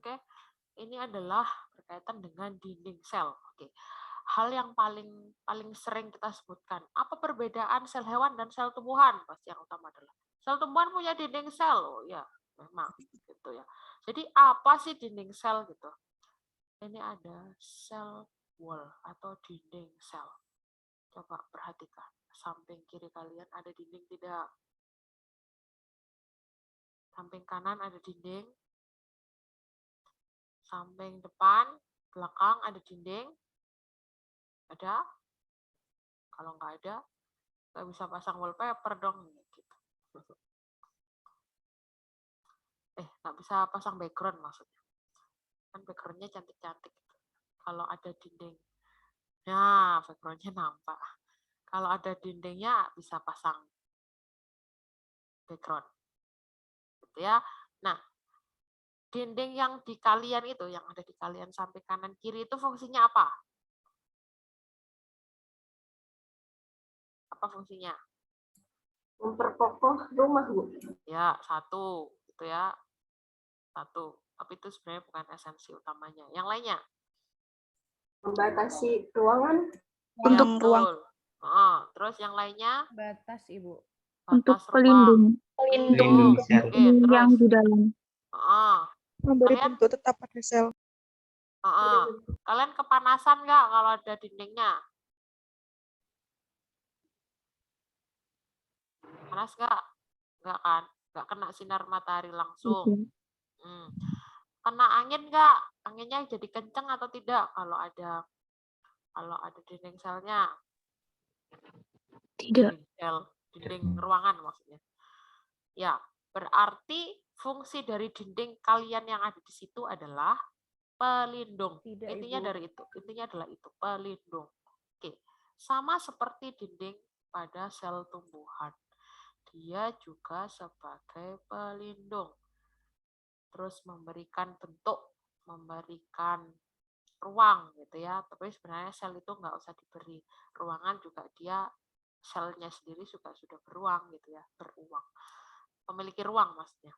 Oke, ini adalah berkaitan dengan dinding sel. Oke. Hal yang paling sering kita sebutkan, apa perbedaan sel hewan dan sel tumbuhan? Pasti yang utama adalah sel tumbuhan punya dinding sel. Oh ya, memang gitu ya. Jadi apa sih dinding sel gitu? Ini ada sel wall atau dinding sel. Coba perhatikan, samping kiri kalian ada dinding tidak? Samping kanan ada dinding. Samping depan, belakang ada dinding. Ada? Kalau nggak ada, nggak bisa pasang wallpaper dong. Gitu. Nggak bisa pasang background maksudnya. Kan backgroundnya cantik-cantik. Gitu. Kalau ada dinding, nah backgroundnya nampak. Kalau ada dindingnya bisa pasang background. Gitu ya. Nah, dinding yang di kalian itu, yang ada di kalian samping kanan kiri itu fungsinya apa? Apa fungsinya? Memperkokoh rumah, Bu. Ya, satu, gitu ya. Satu. Tapi itu sebenarnya bukan esensi utamanya. Yang lainnya? Membatasi ruangan. Untuk Ya, ruang. Terus yang lainnya? Batas, Ibu. Untuk Batas pelindung. Pelindung. sel. Oke, terus Yang di dalam. Memberi kalian, bentuk tetap pada sel. kalian kepanasan nggak kalau ada dindingnya? Panas nggak? Nggak kan? Nggak kena sinar matahari langsung. Kena angin nggak? Anginnya jadi kenceng atau tidak kalau ada dinding selnya? Tidak. Dinding ruangan maksudnya. Ya, berarti fungsi dari dinding kalian yang ada di situ adalah pelindung. Tidak, Intinya Ibu. dari itu. Intinya adalah itu, pelindung. Oke. Sama seperti dinding pada sel tumbuhan. Dia juga sebagai pelindung. Terus memberikan bentuk, memberikan ruang gitu ya. Tapi sebenarnya sel itu nggak usah diberi ruangan, juga dia selnya sendiri juga sudah beruang gitu ya, beruang. Memiliki ruang maksudnya.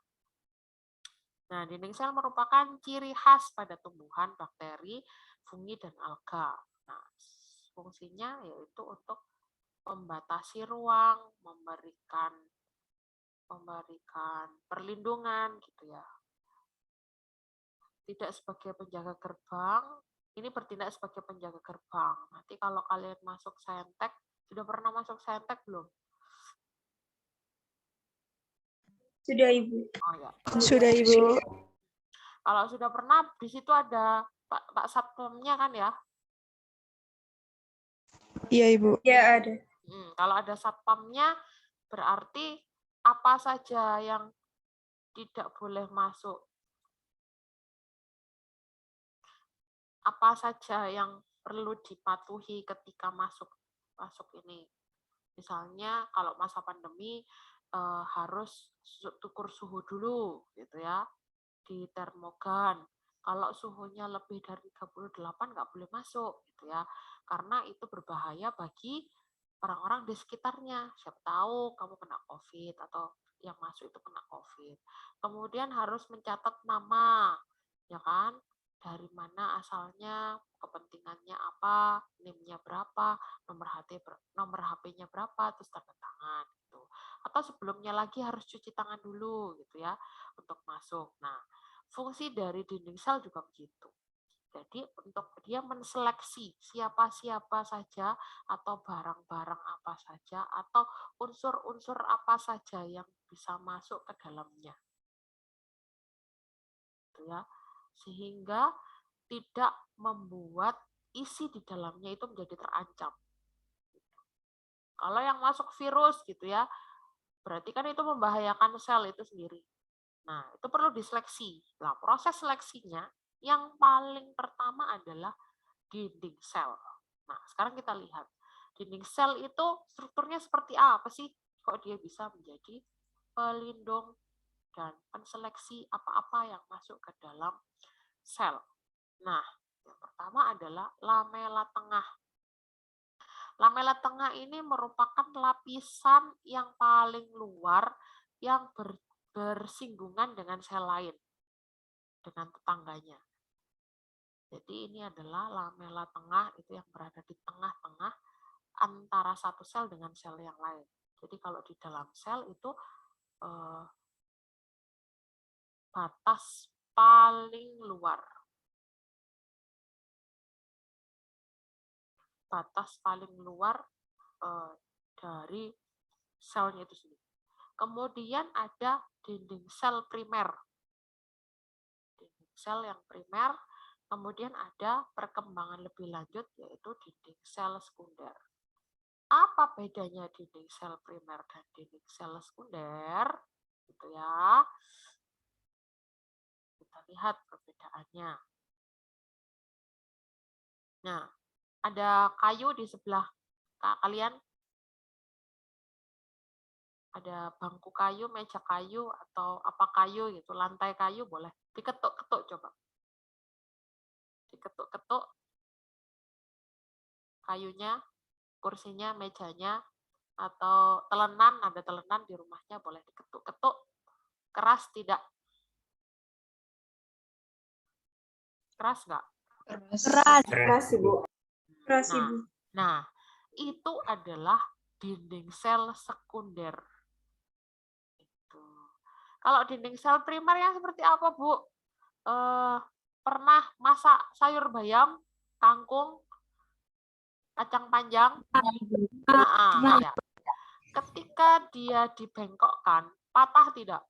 Nah, dinding sel merupakan ciri khas pada tumbuhan, bakteri, fungi, dan alga. Nah, fungsinya yaitu untuk membatasi ruang, memberikan perlindungan gitu ya. Tidak sebagai penjaga gerbang, ini bertindak sebagai penjaga gerbang. Nanti kalau kalian masuk saintek, sudah pernah masuk saintek belum? Sudah, Ibu. Oh ya. Sudah, Ibu. Kalau sudah pernah, di situ ada Pak Satpamnya kan ya? Iya, Ibu. Ya, ada. Kalau ada satpamnya, berarti apa saja yang tidak boleh masuk? Apa saja yang perlu dipatuhi ketika masuk ini? Misalnya kalau masa pandemi harus ukur suhu dulu gitu ya di termogan. Kalau suhunya lebih dari 38 nggak boleh masuk gitu ya. Karena itu berbahaya bagi orang-orang di sekitarnya. Siapa tahu kamu kena COVID atau yang masuk itu kena COVID. Kemudian harus mencatat nama, ya kan? Dari mana asalnya, kepentingannya apa, NIM-nya berapa, nomor HP-nya berapa, terus tanda tangan gitu. Atau sebelumnya lagi harus cuci tangan dulu gitu ya untuk masuk. Nah, fungsi dari dinding sel juga begitu. Jadi untuk dia menseleksi siapa-siapa saja atau barang-barang apa saja atau unsur-unsur apa saja yang bisa masuk ke dalamnya. Gitu ya. Sehingga tidak membuat isi di dalamnya itu menjadi terancam. Kalau yang masuk virus gitu ya, berarti kan itu membahayakan sel itu sendiri. Nah, itu perlu diseleksi. Nah, proses seleksinya yang paling pertama adalah dinding sel. Nah, sekarang kita lihat. Dinding sel itu strukturnya seperti apa sih? Kok dia bisa menjadi pelindung dan penseleksi apa-apa yang masuk ke dalam sel. Nah, yang pertama adalah lamela tengah. Lamela tengah ini merupakan lapisan yang paling luar yang bersinggungan dengan sel lain. dengan tetangganya. Jadi ini adalah lamela tengah itu yang berada di tengah-tengah antara satu sel dengan sel yang lain. Jadi kalau di dalam sel itu batas paling luar. Batas paling luar dari selnya itu sendiri. Kemudian ada dinding sel primer. Dinding sel yang primer. Kemudian ada perkembangan lebih lanjut yaitu dinding sel sekunder. Apa bedanya dinding sel primer dan dinding sel sekunder? Gitu ya. Kita lihat perbedaannya. Nah, ada kayu di sebelah kalian. Ada bangku kayu, meja kayu, atau apa kayu gitu, lantai kayu boleh. Diketuk-ketuk coba. Diketuk-ketuk kayunya, kursinya, mejanya, atau telenan, ada telenan di rumahnya, boleh diketuk-ketuk. Keras tidak? Keras nggak? Keras, Ibu. Keras, Ibu. Nah, itu adalah dinding sel sekunder. Itu. Kalau dinding sel primer yang seperti apa, Bu? Pernah masak sayur bayam, kangkung, kacang panjang? Ya. Ketika dia dibengkokkan, patah tidak?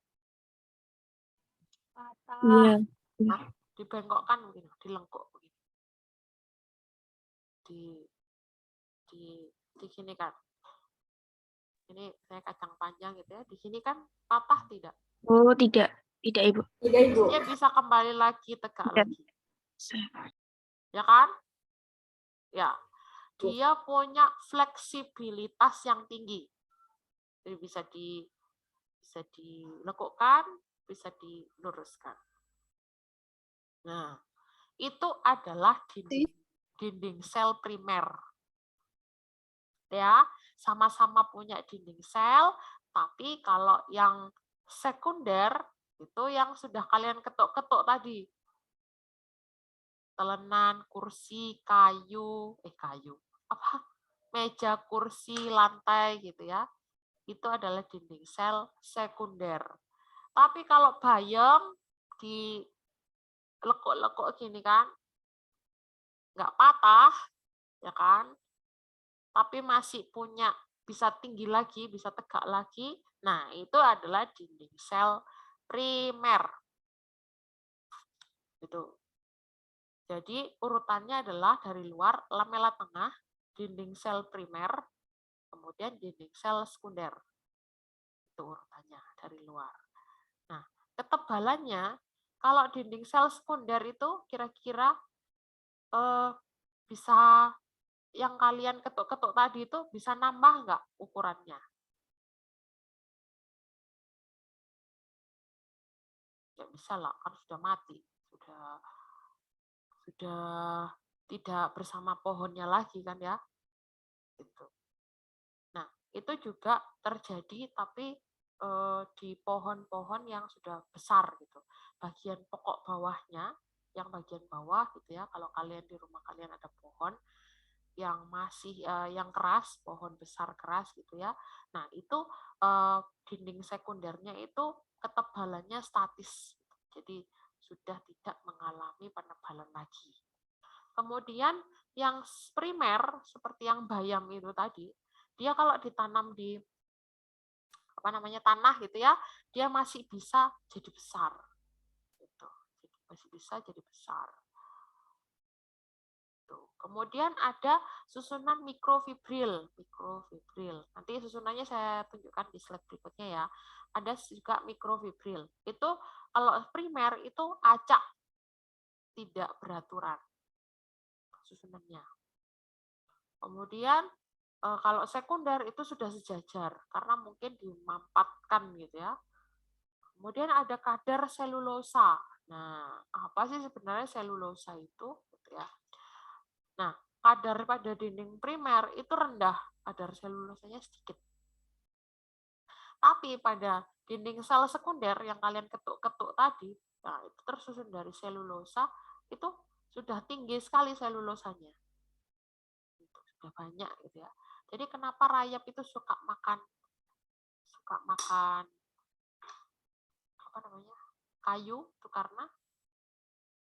Patah. Iya. Nah, dibengkokkan begini, dilengkuk begini. Di sini kan. Ini saya kacang panjang gitu ya. Di sini kan patah tidak? Oh, tidak. Tidak, Ibu. Tidak, Ibu. Dia bisa kembali lagi, tegak lagi. Ya kan? Ya. Dia punya fleksibilitas yang tinggi. Jadi bisa dilekukkan, bisa diluruskan. Nah, itu adalah dinding sel primer. Ya, sama-sama punya dinding sel, tapi kalau yang sekunder itu yang sudah kalian ketuk-ketuk tadi. Telenan, kursi, kayu, meja, kursi, lantai gitu ya. Itu adalah dinding sel sekunder. Tapi kalau bayam di lekuk-lekuk gini kan, nggak patah, ya kan? Tapi masih punya, bisa tinggi lagi, bisa tegak lagi. Nah, itu adalah dinding sel primer. Gitu. Jadi urutannya adalah dari luar, lamela tengah, dinding sel primer, kemudian dinding sel sekunder. Itu urutannya dari luar. Nah, ketebalannya, kalau dinding sel sekunder itu kira-kira bisa, yang kalian ketuk-ketuk tadi itu bisa nambah nggak ukurannya? Ya bisa lah, kan sudah mati, sudah tidak bersama pohonnya lagi kan ya. Gitu. Nah, itu juga terjadi tapi di pohon-pohon yang sudah besar gitu. Bagian pokok bawahnya, yang bagian bawah gitu ya, kalau kalian di rumah kalian ada pohon yang masih yang keras, pohon besar keras gitu ya. Nah, itu dinding sekundernya itu ketebalannya statis. Jadi sudah tidak mengalami penebalan lagi. Kemudian yang primer seperti yang bayam itu tadi, dia kalau ditanam di tanah gitu ya, dia masih bisa jadi besar. Gitu. Masih bisa jadi besar. Kemudian ada susunan mikrofibril. Nanti susunannya saya tunjukkan di slide berikutnya ya. Ada juga mikrofibril. Itu kalau primer itu acak, tidak beraturan susunannya. Kemudian kalau sekunder itu sudah sejajar karena mungkin dimampatkan gitu ya. Kemudian ada kadar selulosa. Nah, apa sih sebenarnya selulosa itu? Gitu ya. Nah, kadar pada dinding primer itu rendah, kadar selulosanya sedikit. Tapi pada dinding sel sekunder yang kalian ketuk-ketuk tadi, nah itu tersusun dari selulosa, itu sudah tinggi sekali selulosanya. Itu sudah banyak gitu ya. Jadi kenapa rayap itu suka makan apa namanya? Kayu itu karena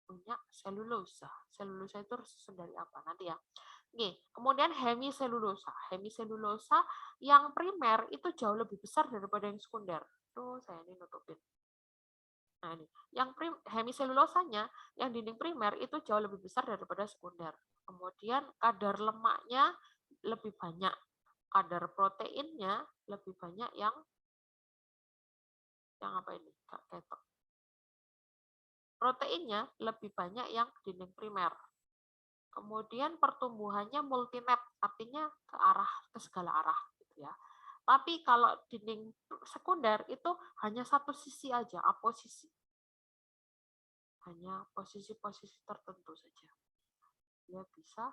punya selulosa. Selulosa itu tersusun dari apa? Nanti ya. Oke, kemudian hemiselulosa. Hemiselulosa yang primer itu jauh lebih besar daripada yang sekunder. Tuh, saya ini nutupin. Nah, ini. Yang hemiselulosanya, yang dinding primer itu jauh lebih besar daripada sekunder. Kemudian kadar lemaknya lebih banyak. Kadar proteinnya lebih banyak yang apa ini? Ketok. Proteinnya lebih banyak yang dinding primer. Kemudian pertumbuhannya multinet, artinya ke segala arah gitu ya. Tapi kalau dinding sekunder itu hanya satu sisi aja, aposisi. Hanya posisi-posisi tertentu saja. Dia bisa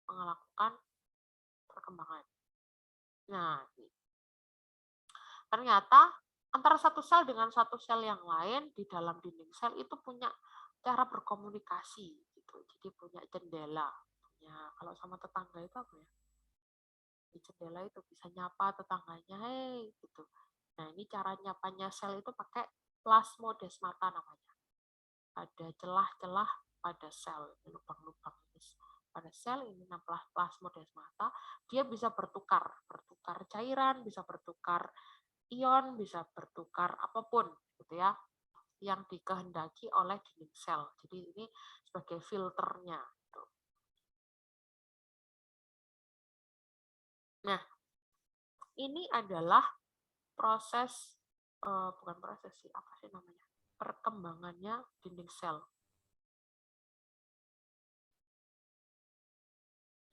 melakukan perkembangan. Nah, ternyata antara satu sel dengan satu sel yang lain di dalam dinding sel itu punya cara berkomunikasi gitu. Jadi punya jendela. Kalau sama tetangga itu apa ya? Di jendela itu bisa nyapa tetangganya, hei gitu. Nah, ini cara nyapanya sel itu pakai plasmodesmata namanya. Ada celah-celah pada sel, lubang-lubang pada sel ini namanya plasmodesmata, dia bisa bertukar cairan, bisa bertukar ion, bisa bertukar apapun gitu ya yang dikehendaki oleh dinding sel. Jadi ini sebagai filternya. Nah, ini adalah proses bukan proses sih, apa sih namanya? Perkembangannya dinding sel.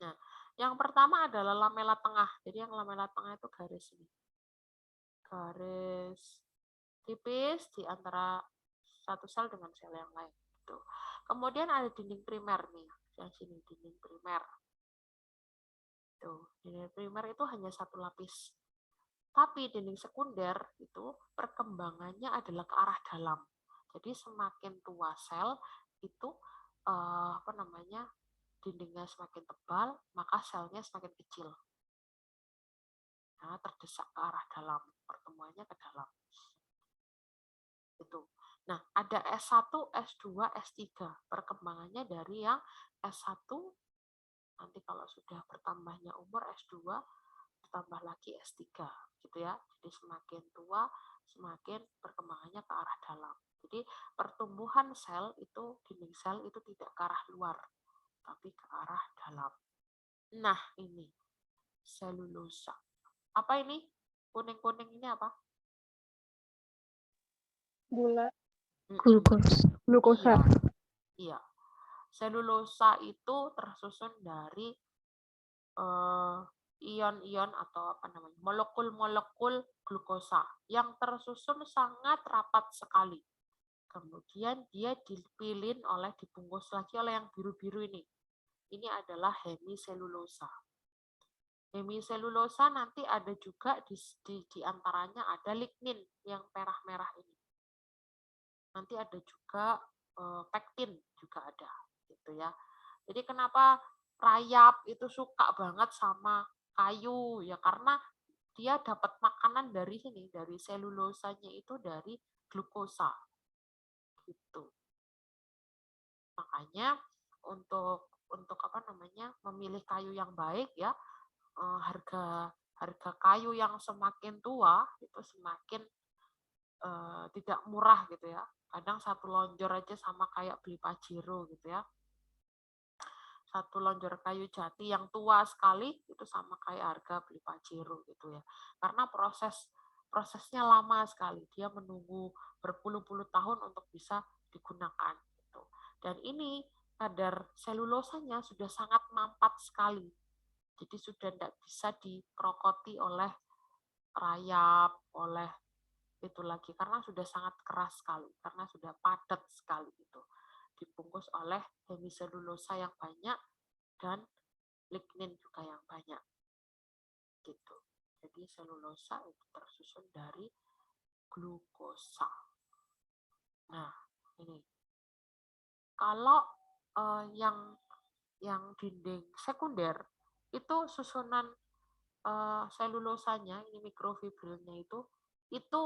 Nah, yang pertama adalah lamela tengah. Jadi yang lamela tengah itu garis ini. Garis tipis di antara satu sel dengan sel yang lain. Gitu. Kemudian ada dinding primer nih, yang sini dinding primer. Tuh, dinding primer itu hanya satu lapis. Tapi dinding sekunder itu perkembangannya adalah ke arah dalam. Jadi semakin tua sel itu dindingnya semakin tebal, maka selnya semakin kecil. Nah, terdesak ke arah dalam, pertemuannya ke dalam. Itu. Nah, ada S1, S2, S3. Perkembangannya dari yang S1, nanti kalau sudah bertambahnya umur S2, bertambah lagi S3. Gitu ya. Jadi semakin tua, semakin perkembangannya ke arah dalam. Jadi pertumbuhan sel itu, dinding sel itu tidak ke arah luar, tapi ke arah dalam. Nah, ini selulosa. Apa ini? Kuning-kuning ini apa? Gula. Glukosa. Iya. Selulosa itu tersusun dari ion-ion atau apa namanya? Molekul-molekul glukosa yang tersusun sangat rapat sekali. Kemudian dia dipilin dibungkus lagi oleh yang biru-biru ini. Ini adalah hemiselulosa. Hemiselulosa nanti ada juga di antaranya ada lignin yang merah-merah ini. Nanti ada juga pektin juga ada gitu ya. Jadi kenapa rayap itu suka banget sama kayu ya karena dia dapat makanan dari sini, dari selulosanya itu dari glukosa gitu. Makanya untuk apa namanya memilih kayu yang baik ya, harga kayu yang semakin tua itu semakin tidak murah gitu ya. Kadang satu lonjor aja sama kayak beli Pajero gitu ya. Satu lonjor kayu jati yang tua sekali itu sama kayak harga beli Pajero gitu ya. Karena prosesnya lama sekali. Dia menunggu berpuluh-puluh tahun untuk bisa digunakan gitu. Dan ini kadar selulosanya sudah sangat mampat sekali. Jadi sudah tidak bisa dikrokoti oleh rayap, oleh itu lagi karena sudah sangat keras sekali, karena sudah padat sekali itu. Dibungkus oleh hemiselulosa yang banyak dan lignin juga yang banyak. Gitu. Jadi selulosa itu tersusun dari glukosa. Nah, ini. Kalau yang dinding sekunder itu susunan selulosanya, ini mikrofibrilnya itu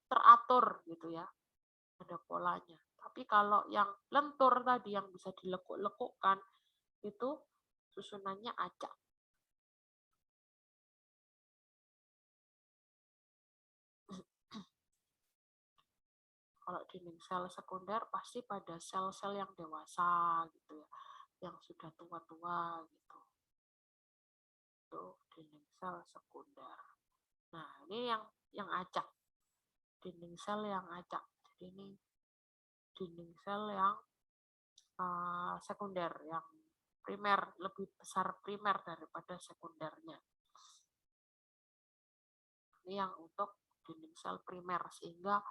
teratur gitu ya, ada polanya. Tapi kalau yang lentur tadi yang bisa dilekuk-lekukkan itu susunannya acak. Kalau dinding sel sekunder pasti pada sel-sel yang dewasa gitu ya, yang sudah tua-tua gitu. Itu dinding sel sekunder. Nah, ini yang acak. Dinding sel yang acak. Jadi ini dinding sel yang sekunder, yang primer, lebih besar primer daripada sekundernya. Ini yang untuk dinding sel primer, sehingga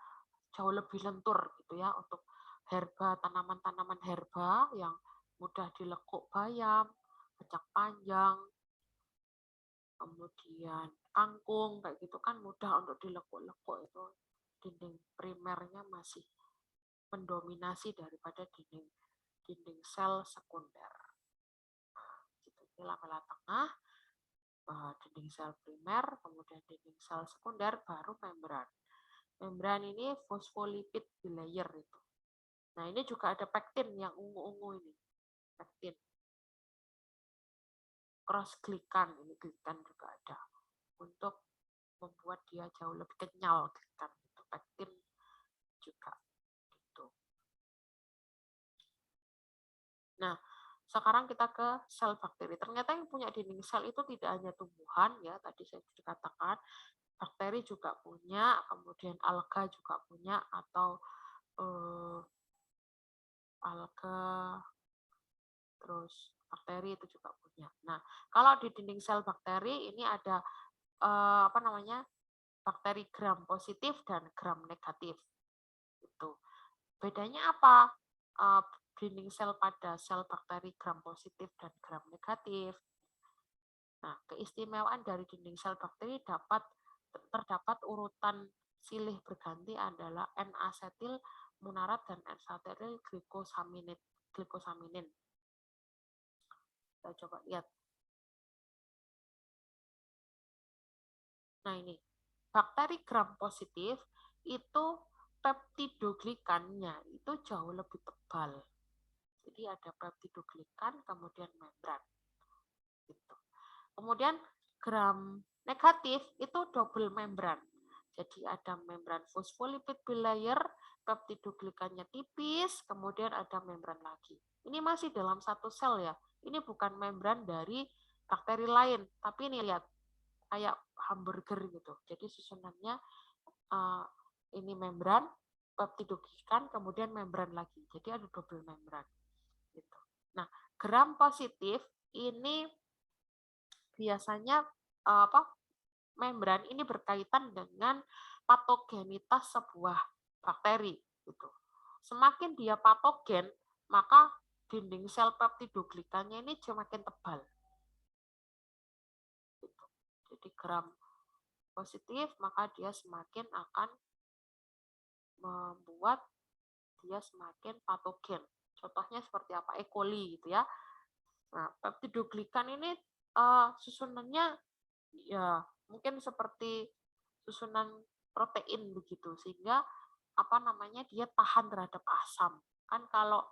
jauh lebih lentur gitu ya, untuk herba, tanaman-tanaman herba yang mudah dilekuk bayam, kacang panjang, kemudian kangkung, kayak gitu kan mudah untuk dilekuk-lekuk, itu dinding primernya masih mendominasi daripada dinding sel sekunder. Gitu. Ini lamela tengah, dinding sel primer, kemudian dinding sel sekunder, baru membran. Membran ini fosfolipid bilayer itu. Nah, ini juga ada pektin yang ungu-ungu ini. Pektin. Cross-glikan, ini glikan juga ada. Untuk membuat dia jauh lebih kenyal, glikan itu. Pektin juga. Gitu. Nah, sekarang kita ke sel bakteri. Ternyata yang punya dinding sel itu tidak hanya tumbuhan, ya, tadi saya sudah katakan, bakteri juga punya, kemudian alga juga punya, atau alga, terus bakteri itu juga punya. Nah, kalau di dinding sel bakteri ini ada bakteri gram positif dan gram negatif. Itu. Bedanya apa? Dinding sel pada sel bakteri gram positif dan gram negatif. Nah, keistimewaan dari dinding sel bakteri terdapat urutan silih berganti adalah N-asetil munarat dan N-asetil glikosaminin. Kita coba lihat. Nah, ini bakteri gram positif itu peptidoglikannya itu jauh lebih tebal. Jadi ada peptidoglikan, kemudian membran. Gitu. Kemudian gram negatif itu double membran. Jadi ada membran fosfolipid bilayer, peptidoglikannya tipis, kemudian ada membran lagi. Ini masih dalam satu sel ya. Ini bukan membran dari bakteri lain, tapi ini lihat kayak hamburger gitu. Jadi susunannya ini membran, peptidoglikan, kemudian membran lagi. Jadi ada double membran. Gitu. Nah, gram positif ini biasanya membran ini berkaitan dengan patogenitas sebuah bakteri gitu. Semakin dia patogen, maka dinding sel peptidoglikannya ini semakin tebal. Gitu. Jadi gram positif, maka dia semakin akan membuat dia semakin patogen. Contohnya seperti apa? E. coli gitu ya. Nah, peptidoglikan ini susunannya ya mungkin seperti susunan protein begitu, sehingga dia tahan terhadap asam. Kan kalau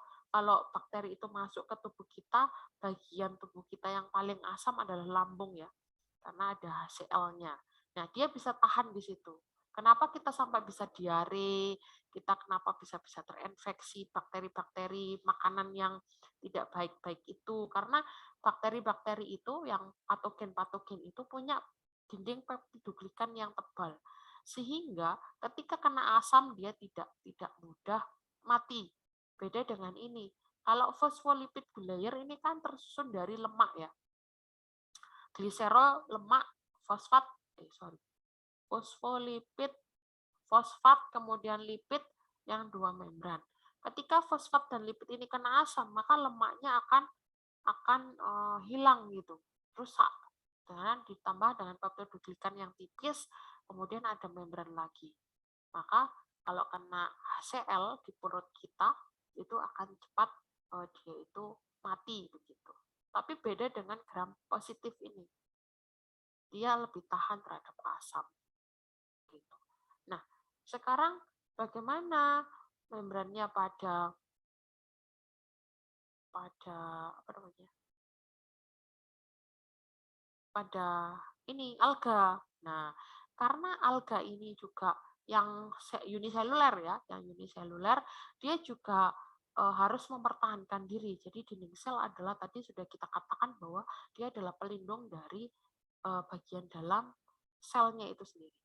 bakteri itu masuk ke tubuh kita, bagian tubuh kita yang paling asam adalah lambung ya, karena ada HCl-nya. Nah, dia bisa tahan di situ. Kenapa kita sampai bisa diare, kita kenapa bisa terinfeksi bakteri-bakteri makanan yang tidak baik-baik itu, karena bakteri-bakteri itu yang patogen-patogen itu punya dinding peptidoglikan yang tebal, sehingga ketika kena asam dia tidak mudah mati. Beda dengan ini. Kalau fosfolipid bilayer ini kan tersusun dari lemak ya. Gliserol, lemak, fosfolipid, fosfat, kemudian lipid yang dua membran. Ketika fosfat dan lipid ini kena asam, maka lemaknya akan hilang gitu, rusak. Dan ditambah dengan peptidoglikan yang tipis, kemudian ada membran lagi. Maka kalau kena HCl di perut kita itu akan cepat dia itu mati begitu. Tapi beda dengan gram positif ini. Dia lebih tahan terhadap asam. Gitu. Nah, sekarang bagaimana membrannya pada apa namanya? Pada ini alga. Nah, karena alga ini juga yang uniseluler ya, yang uniseluler dia juga harus mempertahankan diri. Jadi dinding sel adalah tadi sudah kita katakan bahwa dia adalah pelindung dari bagian dalam selnya itu sendiri.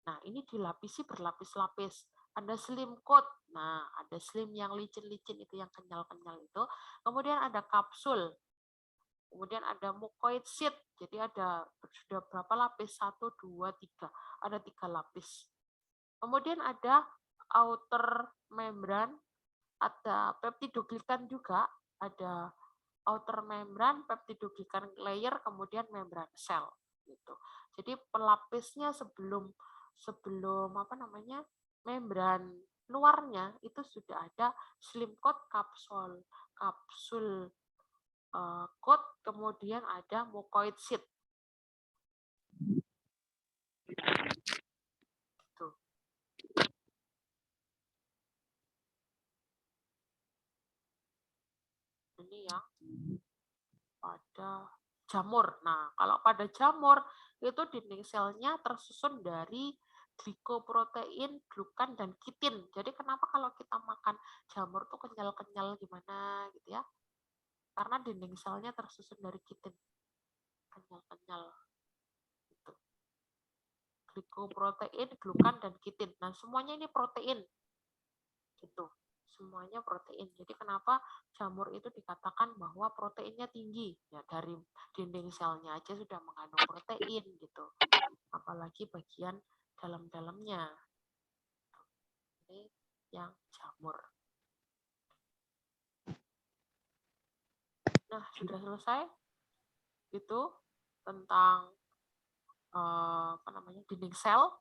Nah, ini dilapisi berlapis-lapis. Ada slim coat. Nah, ada slim yang licin-licin itu yang kenyal-kenyal itu. Kemudian ada kapsul. Kemudian ada mucoid sheet. Jadi ada sudah berapa lapis? 1, 2, 3. Ada 3 lapis. Kemudian ada outer membran, ada peptidoglikan juga, ada outer membran, peptidoglikan layer, kemudian membran sel gitu. Jadi pelapisnya sebelum apa namanya? Membran luarnya itu sudah ada slim coat kapsul coat, kemudian ada mucoid sheet. Tuh. Ini yang pada jamur. Nah, kalau pada jamur itu dinding selnya tersusun dari glikoprotein, glukan, dan kitin. Jadi kenapa kalau kita makan jamur tuh kenyal-kenyal gimana gitu ya? Karena dinding selnya tersusun dari kitin. Kenyal-kenyal. Gitu. Glikoprotein, glukan, dan kitin. Nah, semuanya ini protein. Gitu. Semuanya protein. Jadi kenapa jamur itu dikatakan bahwa proteinnya tinggi? Ya dari dinding selnya aja sudah mengandung protein gitu. Apalagi bagian dalam-dalamnya. Ini yang jamur. Nah, sudah selesai. Itu tentang apa namanya? Dinding sel.